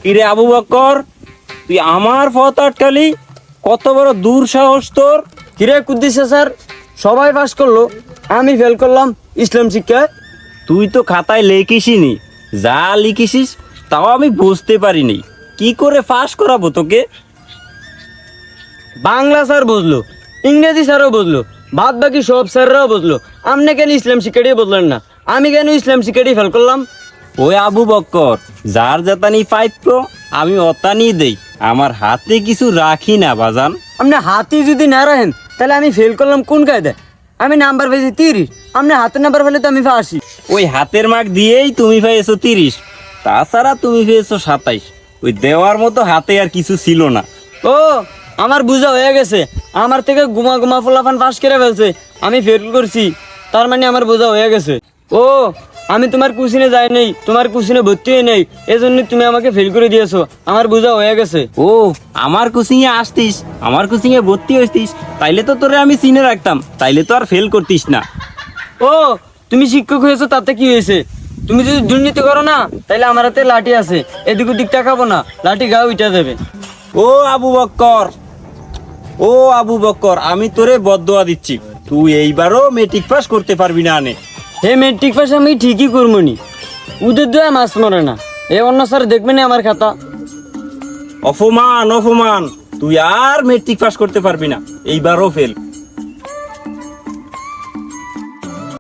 কিরে আবু বক্কর, তুই আমার পথ আটকালি? কত বড় দুঃসাহস তোর! কিরে কুদ্দিসে স্যার, সবাই পাস করলো, আমি ফেল করলাম ইসলাম শিক্ষায়। তুই তো খাতায় লেখিসনি, যা লিখিসিস তাও আমি বুঝতে পারিনি। কি করে পাস করাবো তোকে? বাংলা স্যার বুঝলো, ইংরেজি স্যারও বুঝলো, বাদ বাকি সব স্যাররাও বুঝলো। আপনি কেন ইসলাম শিক্ষাটাই বুঝলেন না? আমি কেন ইসলাম শিক্ষাটাই ফেল করলাম? ওই আবু বক্কর, যার জাতানি পাইতো আমি অতানি দেই, আমার হাতে কিছু রাখি না বাজান। আপনি হাতি যদি না রাখেন তাহলে আমি ফেল করলাম কোন কায়দায়? আমি নাম্বার পেয়েছি 30, আপনি হাতের নাম্বার পেলে তো আমি 80। ওই হাতের মার্ক দিয়েই তুমি পেয়েছো 30, তাছাড়া তুমি পেয়েছো 27। ওই দেওয়ার মতো হাতে আর কিছু ছিল না। ও, আমার বোঝা হয়ে গেছে, আমার থেকে গুমা গুমা ফলাফান পাস করে ফেলছে, আমি ফেল করছি, তার মানে আমার বোঝা হয়ে গেছে। ও, আমি তোমার কুশিনে যাই নাই, তোমার কুশিনে ভর্তি হয়ে নেই, এজন্য তুমি আমাকে ফেল করে দিয়েছো, আমার বোঝা হয়ে গেছে। ও, আমার কোচিংয়ে আসতিস, আমার কোচিংয়ে ভর্তি হইতিস, তাইলে তো তোরে আমি চিনে রাখতাম, তাইলে তো আর ফেল করতিস না। ও, তুমি শিক্ষক হয়েছো তাতে কি হয়েছে? তুমি যদি দুর্নীতি করো না তাইলে আমার হাতে লাঠি আছে, এদিক ওদিক তাকাবো না, লাঠি গাও উঠা দেবে। ও আবু বক্কর, ও আবু বক্কর, আমি তোরে বদদোয়া দিচ্ছি, তুই এইবারও মেট্রিক পাস করতে পারবি না নে। হে মেট্রিক পাস আমি ঠিকই করবনি, ওদের দোয়া মাছ মরে না। এ অন্য স্যার দেখবে না আমার খাতা। অপমান অপমান, তুই আর মেট্রিক পাস করতে পারবি না, এইবারও ফেল।